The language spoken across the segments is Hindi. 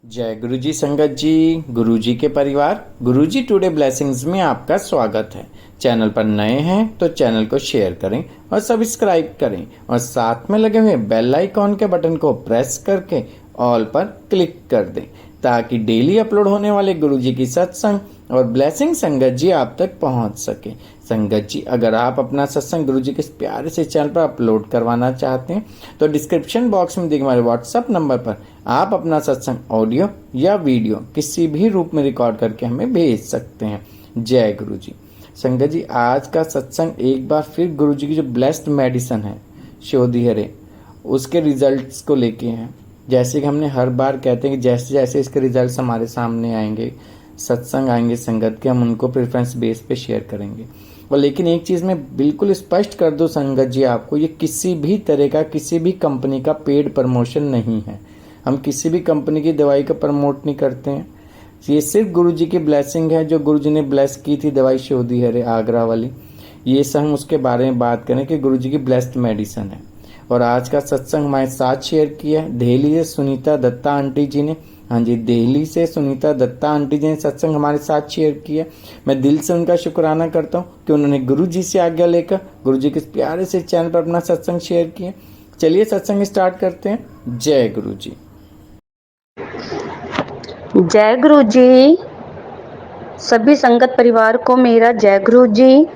जय गुरु जी संगत जी, गुरु जी के परिवार, गुरु जी टुडे ब्लेसिंग्स में आपका स्वागत है। चैनल पर नए हैं तो चैनल को शेयर करें और सब्सक्राइब करें और साथ में लगे हुए बेल आइकॉन के बटन को प्रेस करके ऑल पर क्लिक कर दें ताकि डेली अपलोड होने वाले गुरु जी की सत्संग और ब्लेसिंग संगत जी आप तक पहुंच सके। संगत जी, अगर आप अपना सत्संग गुरु जी के प्यारे से चैनल पर अपलोड करवाना चाहते हैं तो डिस्क्रिप्शन बॉक्स में दिए हमारे व्हाट्सएप नंबर पर आप अपना सत्संग ऑडियो या वीडियो किसी भी रूप में रिकॉर्ड करके हमें भेज सकते हैं। जय गुरु जी। संगत जी, आज का सत्संग एक बार फिर गुरु जी की जो ब्लेस्ड मेडिसिन है शोधी हरे, उसके रिजल्ट्स को लेके हैं। जैसे कि हमने हर बार कहते हैं कि जैसे जैसे इसके रिजल्ट्स हमारे सामने आएंगे, सत्संग आएंगे संगत के, हम उनको प्रेफरेंस बेस पे शेयर करेंगे। और लेकिन एक चीज़ मैं बिल्कुल स्पष्ट कर दूं संगत जी आपको, ये किसी भी तरह का किसी भी कंपनी का पेड प्रमोशन नहीं है। हम किसी भी कंपनी की दवाई को प्रमोट नहीं करते हैं। ये सिर्फ गुरु जी की ब्लेसिंग है, जो गुरु जी ने ब्लेस की थी दवाई शोधी हरे आगरा वाली। ये सब हम उसके बारे में बात करें कि गुरु जी की ब्लेस्ड मेडिसिन है। और आज का सत्संग हमारे साथ शेयर किया है दिल्ली से सुनीता दत्ता आंटी जी ने। हाँ जी, दिल्ली से सुनीता दत्ता आंटी जी ने सत्संग हमारे साथ शेयर किया। मैं दिल से उनका शुक्राना करता हूँ कि उन्होंने गुरु जी से आज्ञा लेकर गुरु जी के प्यारे से चैनल पर अपना सत्संग शेयर किया। चलिए सत्संग स्टार्ट करते हैं। जय गुरु जी। जय गुरु जी। सभी संगत परिवार को मेरा जय गुरु जी।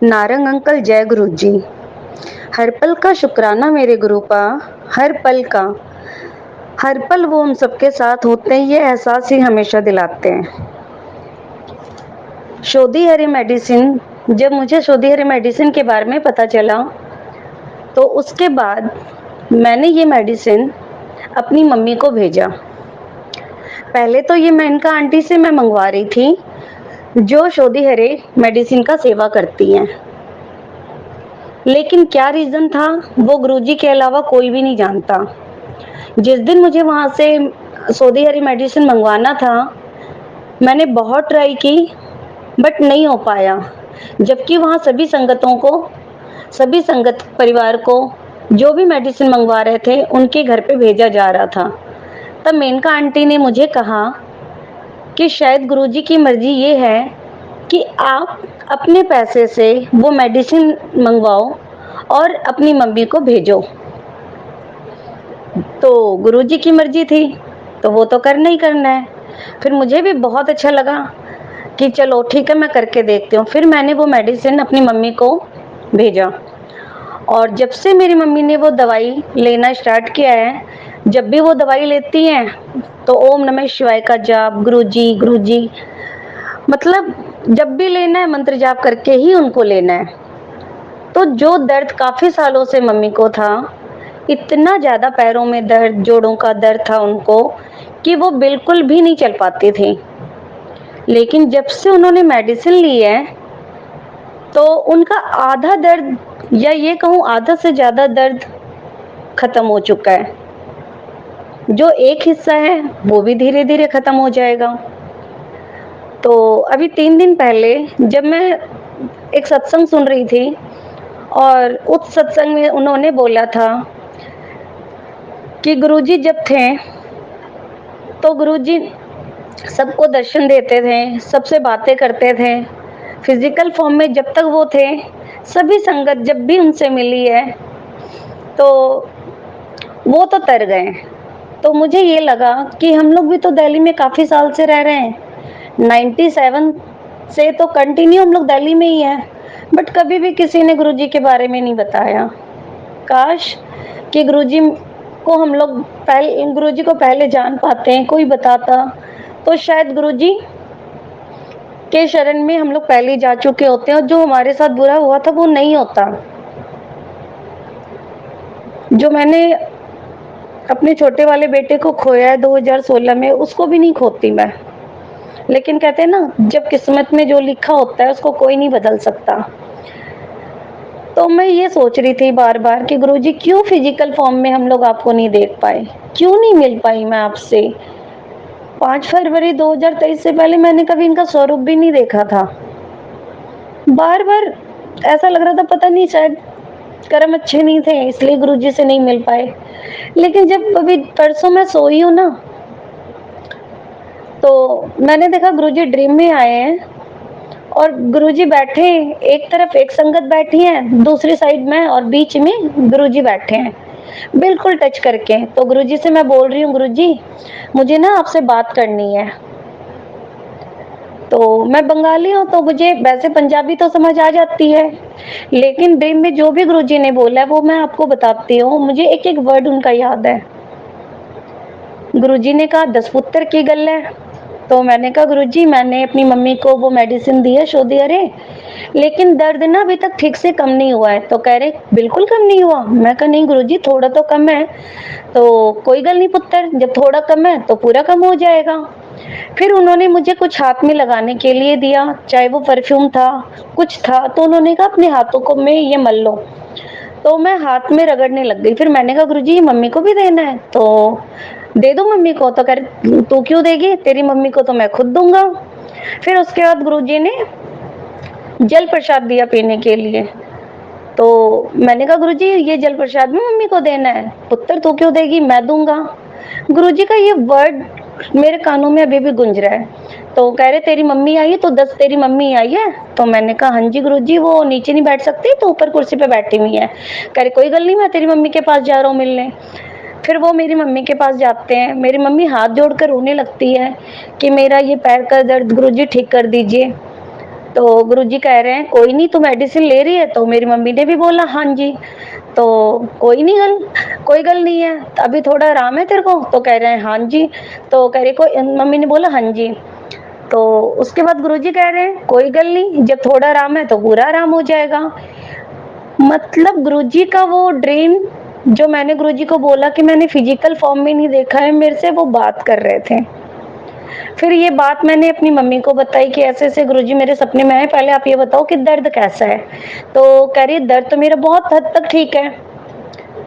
नारंग अंकल जय गुरु जी। हर पल का शुक्राना मेरे गुरु का, हर पल का। हर पल वो उन सबके साथ होते हैं, ये एहसास ही हमेशा दिलाते हैं। शोधी हरी मेडिसिन, जब मुझे शोधी हरी मेडिसिन के बारे में पता चला तो उसके बाद मैंने ये मेडिसिन अपनी मम्मी को भेजा। पहले तो ये मेनका आंटी से मैं मंगवा रही थी, जो शोधी हरे मेडिसिन का सेवा करती हैं। लेकिन क्या रीजन था वो गुरुजी के अलावा कोई भी नहीं जानता। जिस दिन मुझे वहां से शोधी हरी मेडिसिन मंगवाना था, मैंने बहुत ट्राई की बट नहीं हो पाया। जबकि वहां सभी संगतों को, सभी संगत परिवार को जो भी मेडिसिन मंगवा रहे थे उनके घर पे भेजा जा रहा था। तब मेनका आंटी ने मुझे कहा कि शायद गुरुजी की मर्जी ये है कि आप अपने पैसे से वो मेडिसिन मंगवाओ और अपनी मम्मी को भेजो। तो गुरुजी की मर्जी थी तो वो तो करना ही करना है। फिर मुझे भी बहुत अच्छा लगा कि चलो ठीक है, मैं करके देखती हूँ। फिर मैंने वो मेडिसिन अपनी मम्मी को भेजा और जब से मेरी मम्मी ने वो दवाई लेना स्टार्ट किया है, जब भी वो दवाई लेती हैं तो ओम नमः शिवाय का जाप, गुरुजी, मतलब जब भी लेना है मंत्र जाप करके ही उनको लेना है। तो जो दर्द काफी सालों से मम्मी को था, इतना ज्यादा पैरों में दर्द, जोड़ों का दर्द था उनको कि वो बिल्कुल भी नहीं चल पाती थी। लेकिन जब से उन्होंने मेडिसिन ली है तो उनका आधा दर्द, या ये कहूँ आधा से ज्यादा दर्द खत्म हो चुका है। जो एक हिस्सा है वो भी धीरे धीरे खत्म हो जाएगा। तो अभी 3 दिन पहले जब मैं एक सत्संग सुन रही थी और उस सत्संग में उन्होंने बोला था कि गुरुजी जब थे तो गुरुजी सबको दर्शन देते थे, सबसे बातें करते थे। फिजिकल फॉर्म में जब तक वो थे, सभी संगत जब भी उनसे मिली है तो वो तो तर गए। तो मुझे ये लगा कि हम लोग भी तो दिल्ली में काफी साल से रह रहे हैं, 97 से तो कंटिन्यू हम लोग दिल्ली में ही हैं, बट कभी भी किसी ने गुरुजी के बारे में नहीं बताया। काश कि गुरुजी को हम लोग पहले, गुरुजी को पहले जान पाते हैं, कोई बताता तो शायद गुरुजी के शरण में हम लोग पहले जा चुके होते हैं और जो हमारे साथ बुरा हुआ था वो नहीं होता। जो मैंने अपने छोटे वाले बेटे को खोया है 2016 में, उसको भी नहीं खोती मैं। लेकिन कहते हैं ना, जब किस्मत में जो लिखा होता है उसको कोई नहीं बदल सकता। तो मैं ये सोच रही थी बार बार कि गुरुजी क्यों फिजिकल फॉर्म में हम लोग आपको नहीं देख पाए, क्यों नहीं मिल पाई मैं आपसे। 5 फरवरी 2023 से पहले मैंने कभी इनका स्वरूप भी नहीं देखा था। बार बार ऐसा लग रहा था पता नहीं शायद कर्म अच्छे नहीं थे इसलिए गुरुजी से नहीं मिल पाए। लेकिन जब अभी परसों मैं सोई हूँ ना, तो मैंने देखा गुरुजी ड्रीम में आए हैं और गुरुजी बैठे हैं, एक तरफ एक संगत बैठी है, दूसरी साइड में और बीच में गुरुजी बैठे हैं, बिल्कुल टच करके। तो गुरुजी से मैं बोल रही हूँ, गुरुजी मुझे ना आपसे बात करनी है। तो मैं बंगाली हूँ, तो मुझे वैसे पंजाबी तो समझ आ जाती है, लेकिन ड्रीम में जो भी गुरुजी ने बोला है वो मैं आपको बताती हूँ, मुझे एक एक वर्ड उनका याद है। गुरुजी ने कहा 10 पुत्र की गल है। तो मैंने कहा गुरुजी मैंने अपनी मम्मी को वो मेडिसिन दी है शोधी अरे, लेकिन दर्द ना अभी तक ठीक से कम नहीं हुआ है। तो कह रहे बिल्कुल कम नहीं हुआ। मैं कहा नहीं गुरुजी थोड़ा तो कम है। तो कोई गल नहीं पुत्र, जब थोड़ा कम है तो पूरा कम हो जाएगा। फिर उन्होंने मुझे कुछ हाथ में लगाने के लिए दिया, चाहे वो परफ्यूम था कुछ था, तो उन्होंने कहा अपने हाथों को में ये मल लो। तो मैं हाथ में रगड़ने लग गई। फिर मैंने कहा गुरुजी ये मम्मी को भी देना है। तो दे दो मम्मी को। तो कर तू क्यों देगी, तेरी मम्मी को तो मैं खुद दूंगा। फिर उसके बाद गुरुजी ने जल प्रसाद दिया पीने के लिए। तो मैंने कहा गुरुजी ये जल प्रसाद भी मम्मी को देना है। पुत्र तू क्यों देगी, मैं दूंगा। गुरुजी का ये वर्ड मेरे कानों में अभी भी गूंज रहा है। तो कह रहे तेरी मम्मी आई है, तो 10 तेरी मम्मी आई है। तो मैंने कहा हाँ जी गुरुजी वो नीचे नहीं बैठ सकती, तो ऊपर कुर्सी पे बैठी हुई है। कह रहे कोई गल नहीं, मैं तेरी मम्मी के पास जा रहा हूँ मिलने। फिर वो मेरी मम्मी के पास जाते हैं, मेरी मम्मी हाथ जोड़कर रोने लगती है कि मेरा ये पैर का दर्द गुरुजी ठीक कर दीजिए। तो गुरुजी कह रहे हैं कोई नहीं, तू मेडिसिन ले रही है। तो मेरी मम्मी ने भी बोला हाँ जी। तो कोई नहीं गल, कोई गल नहीं है, अभी थोड़ा आराम है तेरे को। तो कह रहे हैं हाँ जी। तो कह रहे कोई, मम्मी ने बोला हाँ जी। तो उसके बाद गुरुजी कह रहे हैं कोई गल नहीं, जब थोड़ा आराम है तो पूरा आराम हो जाएगा। मतलब गुरुजी का वो ड्रीम, जो मैंने गुरुजी को बोला कि मैंने फिजिकल फॉर्म में नहीं देखा है, मेरे से वो बात कर रहे थे। फिर ये बात मैंने अपनी मम्मी को बताई कि ऐसे ऐसे गुरुजी मेरे सपने में आए, पहले आप ये बताओ कि दर्द कैसा है। तो कह रही दर्द तो मेरा बहुत हद तक ठीक है,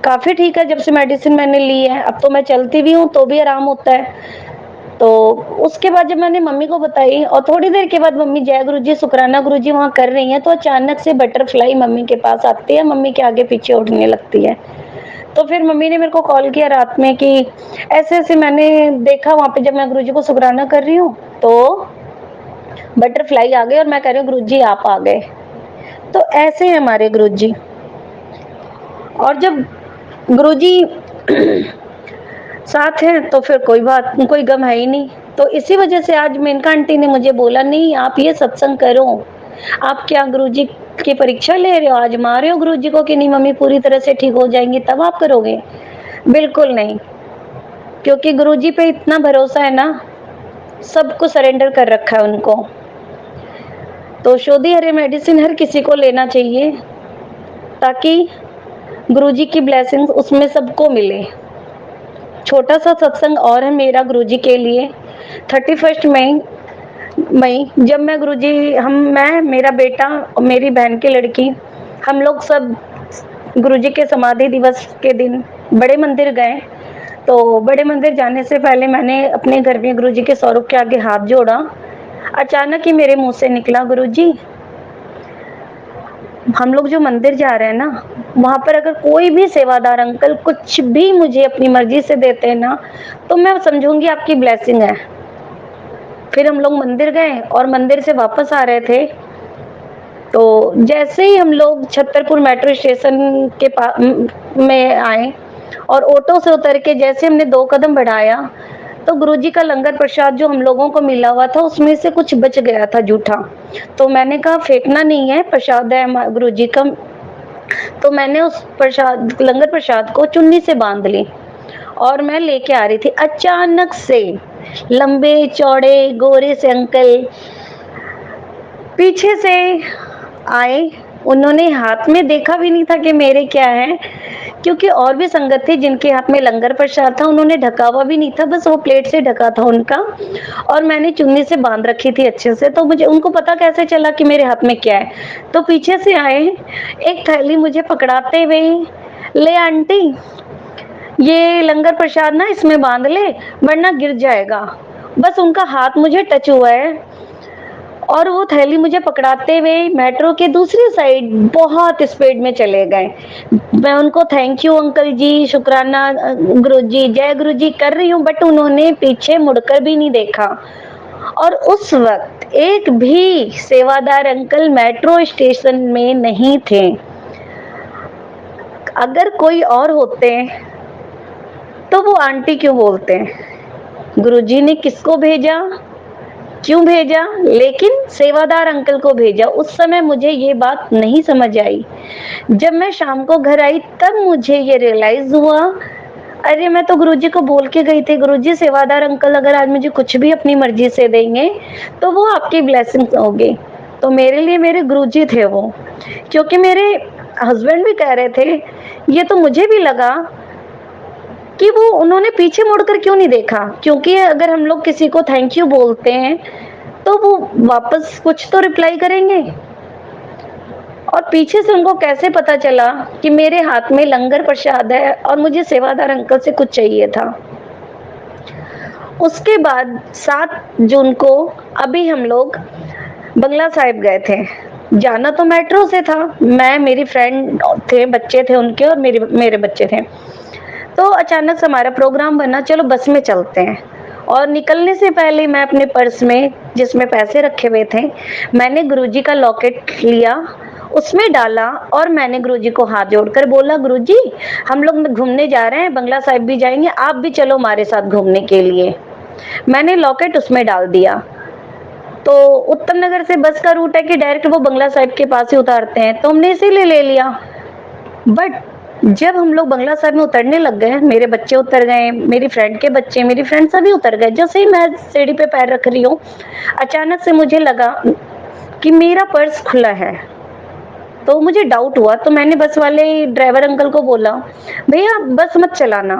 काफी ठीक है, जब से मेडिसिन मैंने ली है अब तो मैं चलती भी हूँ तो भी आराम होता है। तो उसके बाद जब मैंने मम्मी को बताई और थोड़ी देर के बाद मम्मी जय गुरुजी शुक्राना गुरुजी वहां कर रही हैं, तो अचानक से बटरफ्लाई मम्मी के पास आती है, मम्मी के आगे पीछे उड़ने लगती है। तो फिर मम्मी ने मेरे को कॉल किया रात में कि ऐसे ऐसे मैंने देखा वहां पे, जब मैं गुरुजी को शुक्राना कर रही हूँ तो बटरफ्लाई आ गए और मैं कह रही हूँ गुरुजी आप आ गए। तो ऐसे हैं हमारे गुरुजी। और जब गुरुजी साथ हैं तो फिर कोई बात, कोई गम है ही नहीं। तो इसी वजह से आज मेनका आंटी ने मुझे बोला नहीं आप ये सत्संग करो। आप क्या गुरुजी की परीक्षा ले रहे हो, आजमा रहे हो गुरुजी को कि नहीं मम्मी पूरी तरह से ठीक हो जाएंगी तब आप करोगे। बिल्कुल नहीं, क्योंकि गुरुजी पे इतना भरोसा है ना, सबको सरेंडर कर रखा है उनको। तो शोधी हरे मेडिसिन हर किसी को लेना चाहिए ताकि गुरुजी की ब्लेसिंग्स उसमें सबको मिले। छोटा सा सत्संग और है मेरा गुरुजी के लिए। 31 मई जब मैं गुरुजी, मैं मेरा बेटा और मेरी बहन की लड़की, हम लोग सब गुरुजी के समाधि दिवस के दिन बड़े मंदिर गए। तो बड़े मंदिर जाने से पहले मैंने अपने घर में गुरुजी के स्वरूप के आगे हाथ जोड़ा। अचानक ही मेरे मुंह से निकला गुरुजी हम लोग जो मंदिर जा रहे हैं ना, वहां पर अगर कोई भी सेवादार अंकल कुछ भी मुझे अपनी मर्जी से देते हैं ना, तो मैं समझूंगी आपकी ब्लेसिंग है। फिर हम लोग मंदिर गए और मंदिर से वापस आ रहे थे, तो जैसे ही हम लोग छतरपुर मेट्रो स्टेशन के पास में आए और ऑटो से उतर के जैसे हमने 2 कदम बढ़ाया, तो गुरुजी का लंगर प्रसाद जो हम लोगों को मिला हुआ था उसमें से कुछ बच गया था जूठा। तो मैंने कहा फेंकना नहीं है, प्रसाद है गुरुजी का। तो मैंने उस प्रसाद, लंगर प्रसाद को चुन्नी से बांध ली और मैं लेके आ रही थी। अचानक से लंबे चौड़े गोरे से अंकल पीछे से आए। उन्होंने हाथ में देखा भी नहीं था कि मेरे क्या है, क्योंकि और भी संगत थी जिनके हाथ में लंगर प्रसाद था, उन्होंने ढका हुआ भी नहीं था, बस वो प्लेट से ढका था उनका, और मैंने चुन्नी से बांध रखी थी अच्छे से। तो मुझे उनको पता कैसे चला कि मेरे हाथ में क्या है। तो पीछे से आए, एक थैली मुझे पकड़ाते हुए, ले आंटी ये लंगर प्रसाद ना इसमें बांध ले वरना गिर जाएगा। बस उनका हाथ मुझे टच हुआ है और वो थैली मुझे पकड़ाते हुए मेट्रो के दूसरी साइड बहुत स्पीड में चले गए। मैं उनको थैंक यू अंकल जी, शुक्राना गुरुजी, जय गुरुजी कर रही हूँ, बट उन्होंने पीछे मुड़कर भी नहीं देखा। और उस वक्त एक भी सेवादार अंकल मेट्रो स्टेशन में नहीं थे। अगर कोई और होते तो वो आंटी क्यों बोलते? गुरुजी ने किसको भेजा, क्यों भेजा, लेकिन सेवादार अंकल को भेजा। उस समय मुझे ये बात नहीं समझ आई। जब मैं शाम को घर आई तब मुझे ये रियलाइज हुआ, अरे मैं तो गुरुजी को बोल के गई थी, गुरुजी सेवादार अंकल अगर आज मुझे कुछ भी अपनी मर्जी से देंगे तो वो आपकी ब्लेसिंग होगी। तो मेरे लिए मेरे गुरुजी थे वो, क्योंकि मेरे हस्बैंड भी कह रहे थे, ये तो मुझे भी लगा कि वो उन्होंने पीछे मुड़कर क्यों नहीं देखा, क्योंकि अगर हम लोग किसी को थैंक यू बोलते हैं तो वो वापस कुछ तो रिप्लाई करेंगे। और पीछे से उनको कैसे पता चला कि मेरे हाथ में लंगर प्रसाद है और मुझे सेवादार अंकल से कुछ चाहिए था। उसके बाद 7 जून को अभी हम लोग बंगला साहिब गए थे। जाना तो मेट्रो से था, मैं, मेरी फ्रेंड थे, बच्चे थे उनके और मेरे बच्चे थे। तो अचानक से हमारा प्रोग्राम बना, चलो बस में चलते हैं। और निकलने से पहले मैं अपने पर्स में जिसमें पैसे रखे हुए थे, मैंने गुरुजी का लॉकेट लिया, उसमें डाला और मैंने गुरुजी को हाथ जोड़कर बोला, गुरुजी हम लोग घूमने जा रहे हैं, बंगला साहिब भी जाएंगे, आप भी चलो हमारे साथ घूमने के लिए। मैंने लॉकेट उसमें डाल दिया। तो उत्तम नगर से बस का रूट है कि डायरेक्ट वो बंगला साहिब के पास ही उतारते हैं, तो हमने इसीलिए ले लिया। बट जब हम लोग बंगला साहिब में उतरने लग गए, मेरे बच्चे उतर गए, मेरी फ्रेंड के बच्चे, मेरी फ्रेंड सभी उतर गए, जैसे ही मैं सीढ़ी पे पैर रख रही हूँ अचानक से मुझे लगा कि मेरा पर्स खुला है। तो मुझे डाउट हुआ, तो मैंने बस वाले ड्राइवर अंकल को बोला, भैया बस मत चलाना,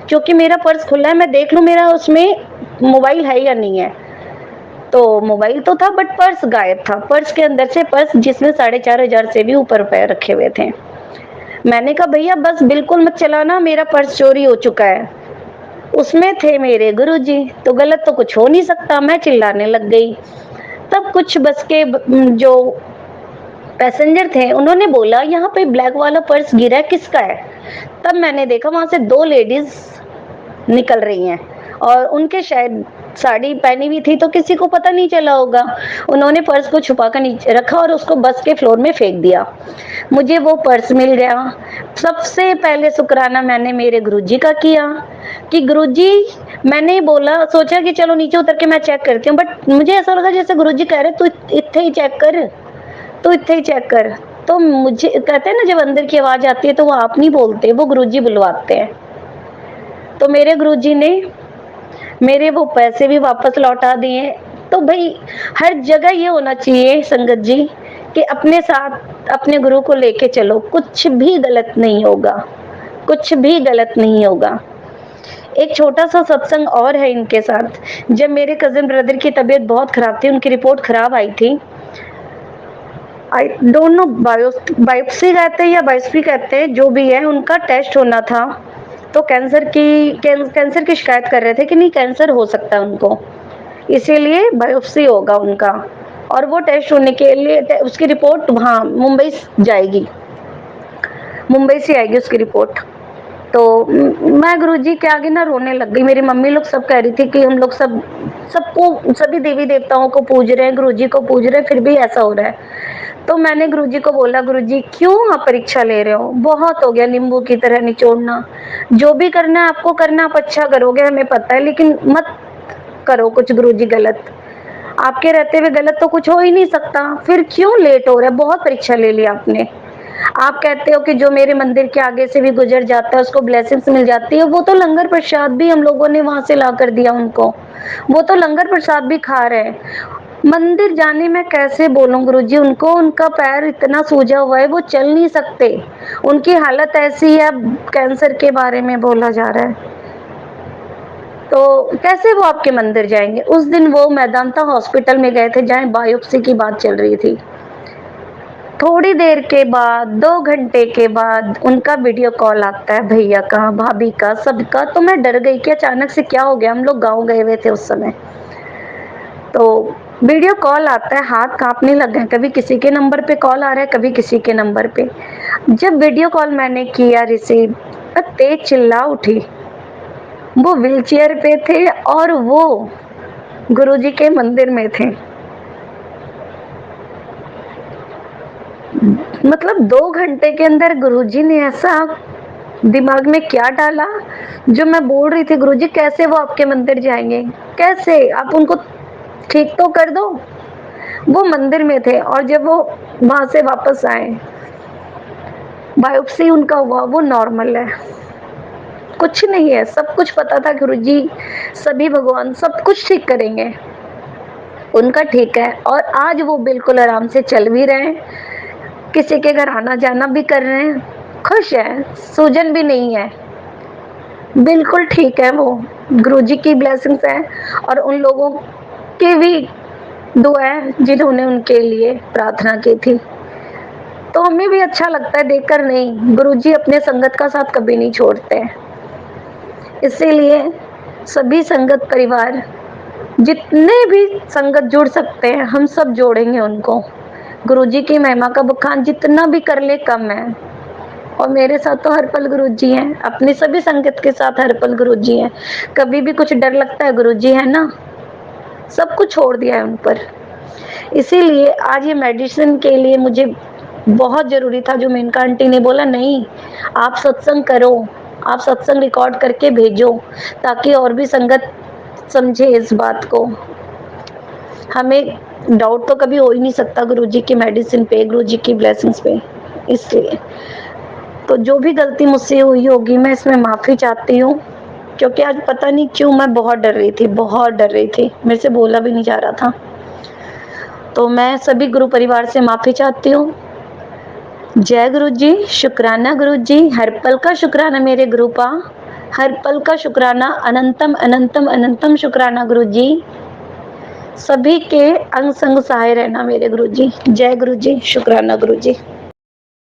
क्योंकि मेरा पर्स खुला है, मैं देख लूं मेरा उसमें मोबाइल है या नहीं है। तो मोबाइल तो था बट पर्स गायब था। पर्स के अंदर से पर्स जिसमें 4,500 से भी ऊपर रुपए रखे हुए थे। मैंने कहा भैया बस बिल्कुल मत चलाना, मेरा पर्स चोरी हो चुका है। उसमें थे मेरे गुरुजी, तो गलत तो कुछ हो नहीं सकता। मैं चिल्लाने लग गई। तब कुछ बस के जो पैसेंजर थे उन्होंने बोला, यहाँ पे ब्लैक वाला पर्स गिरा है, किसका है? तब मैंने देखा वहां से 2 लेडीज निकल रही हैं और उनके शायद साड़ी पहनी हुई थी, तो किसी को पता नहीं चला होगा। उन्होंने पर्स को छुपा कर नीचे रखा और उसको बस के फ्लोर में फेंक दिया। मुझे वो पर्स मिल गया। सबसे पहले शुक्राना मैंने मेरे गुरुजी का किया कि गुरुजी, मैंने बोला, सोचा कि चलो नीचे उतर के मैं चेक करती हूँ, बट मुझे ऐसा लगा जैसे गुरुजी कह रहे तू इत्थे ही चेक कर, तू इत्थे ही चेक कर। तो मुझे कहते हैं ना, जब अंदर की आवाज आती है तो वो आप नहीं बोलते, वो गुरुजी बुलवाते हैं। तो मेरे गुरुजी ने मेरे वो पैसे भी वापस लौटा दिए। तो भाई हर जगह ये होना चाहिए संगत जी कि अपने साथ अपने गुरु को लेके चलो, कुछ भी गलत नहीं होगा, कुछ भी गलत नहीं होगा। एक छोटा सा सत्संग और है इनके साथ। जब मेरे कजिन ब्रदर की तबीयत बहुत खराब थी, उनकी रिपोर्ट खराब आई थी, आई डोंट नो बायोप्सी कहते हैं या बायोप्सी कहते हैं, जो भी है, उनका टेस्ट होना था। तो कैंसर की शिकायत कर रहे थे कि नहीं कैंसर हो सकता है उनको, इसीलिए बायोप्सी होगा उनका। और वो टेस्ट होने के लिए उसकी रिपोर्ट वहाँ मुंबई जाएगी, मुंबई से आएगी उसकी रिपोर्ट। तो मैं गुरुजी के आगे ना रोने लग गई। मेरी मम्मी लोग सब कह रही थी कि हम लोग सबको सभी देवी देवताओं को पूज रहे हैं, गुरुजी को पूज रहे हैं, फिर भी ऐसा हो रहा है। तो मैंने गुरुजी को बोला, गुरुजी क्यों आप परीक्षा ले रहे हो, बहुत हो गया नींबू की तरह निचोड़ना। जो भी करना है आपको करना, आप अच्छा करोगे हमें पता है, लेकिन मत करो कुछ गुरुजी गलत। आपके रहते हुए गलत तो कुछ हो ही नहीं सकता, फिर क्यों लेट हो रहा है, बहुत परीक्षा ले ली आपने। आप कहते हो कि जो मेरे मंदिर के आगे से भी गुजर जाता है उसको ब्लेसिंग्स मिल जाती है, वो तो लंगर प्रसाद भी हम लोगों ने वहां से ला कर दिया उनको, वो तो लंगर प्रसाद भी खा रहे हैं। मंदिर जाने में कैसे बोलूं गुरुजी उनको, उनका पैर इतना सूजा हुआ है, वो चल नहीं सकते, उनकी हालत ऐसी है। अब कैंसर के बारे में बोला जा रहा है, तो कैसे वो आपके मंदिर जाएंगे। उस दिन वो मैदांता हॉस्पिटल में गए थे जहाँ बायोप्सी की बात चल रही थी। थोड़ी देर के बाद, 2 घंटे के बाद उनका वीडियो कॉल आता है, भैया का, भाभी का, सबका। तो मैं डर गई कि अचानक से क्या हो गया। हम लोग गाँव गए हुए थे उस समय। तो वीडियो कॉल आता है, हाथ कांपने लग गए, कभी किसी के नंबर पे कॉल आ रहा है, कभी किसी के नंबर पे। जब वीडियो कॉल मैंने किया रिसीव, मैं तेज चिल्ला उठी। वो व्हीलचेयर पे थे और वो गुरुजी के मंदिर में थे। मतलब 2 घंटे के अंदर गुरुजी ने ऐसा दिमाग में क्या डाला, जो मैं बोल रही थी गुरुजी कैसे वो आपके मंदिर जाएंगे, कैसे आप उनको ठीक तो कर दो। वो मंदिर में थे और जब वो वहां से वापस आए, बायोप्सी उनका हुआ, वो नॉर्मल है, कुछ नहीं है। सब कुछ पता था गुरुजी, सभी भगवान सब कुछ ठीक करेंगे, उनका ठीक है। और आज वो बिल्कुल आराम से चल भी रहे हैं, किसी के घर आना जाना भी कर रहे हैं, खुश है, सूजन भी नहीं है, बिल्कुल ठीक है। वो गुरुजी की ब्लेसिंग्स है और उन लोगों की भी दुआ है जिन्होंने उनके लिए प्रार्थना की थी। तो हमें भी अच्छा लगता है देखकर। नहीं, गुरुजी अपने संगत का साथ कभी नहीं छोड़ते। इसीलिए सभी संगत परिवार, जितने भी संगत जुड़ सकते हैं, हम सब जोड़ेंगे उनको। गुरुजी की महिमा का बखान जितना भी कर ले कम है। और मेरे साथ तो हर पल गुरुजी हैं, अपनी सभी संगत के साथ हर पल गुरुजी हैं। कभी भी कुछ डर लगता है, गुरुजी है ना, सब कुछ छोड़ दिया है उन पर। इसीलिए आज ये मेडिसिन के लिए मुझे बहुत जरूरी था, जो मेनका आंटी ने बोला नहीं आप सत्संग करो, आप सत्संग रिकॉर्ड करके भेजो, ताकि और भी संगत समझे इस बात को। हमें डाउट तो कभी हो ही नहीं सकता गुरुजी की मेडिसिन पे, गुरुजी की ब्लेसिंग्स पे। इसलिए तो जो भी गलती मुझसे हुई होगी, मैं इसमें माफी चाहती हूँ, क्योंकि आज पता नहीं क्यों मैं बहुत डर रही थी, बहुत डर रही थी, मेरे से बोला भी नहीं जा रहा था। तो मैं सभी गुरु परिवार से माफी चाहती हूँ। जय गुरु जी, शुक्राना गुरु जी, हर पल का शुक्राना मेरे गुरुपा, हर पल का शुक्राना, अनंतम अनंतम अनंतम शुक्राना गुरु जी। सभी के अंग संग सहाय रहना मेरे गुरु जी। जय गुरु जी, शुक्राना गुरु जी।